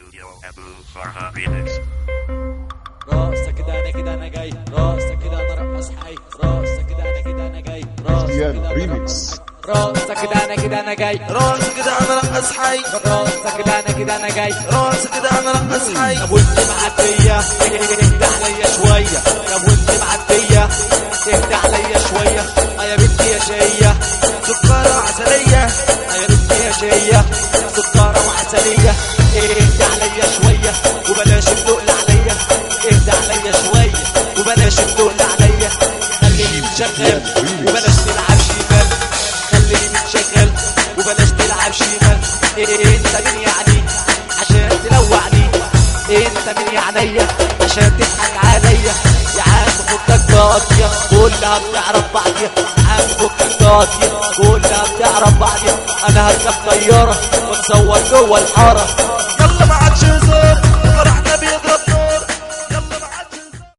Studio Abu Farha Remix. راسك كده انا كده انا جاي، راسك كده انا رقص حي، راسك كده انا كده انا جاي، راسك كده انا رقص حي، راسك كده انا كده انا جاي، راسك كده انا رقص حي، راسك كده انا كده انا جاي، راسك كده انا رقص حي. طب وانت معديه اهدى عليا شويه، طب وانت معديه اهدى عليا شويه، يا بنتي يا شيه سكرة وعسلية، يا بنتي يا شيه سكره وعسليه، اهدى عليا شويه وبلاش تقل عليا، اهدى عليا شويه وبلاش تقل عليا، خليني متشغل وبلاش تلعب شمال، خليني متشغل وبلاش تلعب شمال. انت مين يعني عشان تلوعني، انت مين يعني عشان تضحك عليا، يا عم فكك قاضية كلها بتعرف بعضيها، يا عم فكك قاضية كلها بتعرف بعضيها، انا هركب طيارة واتصور جوه الحارة،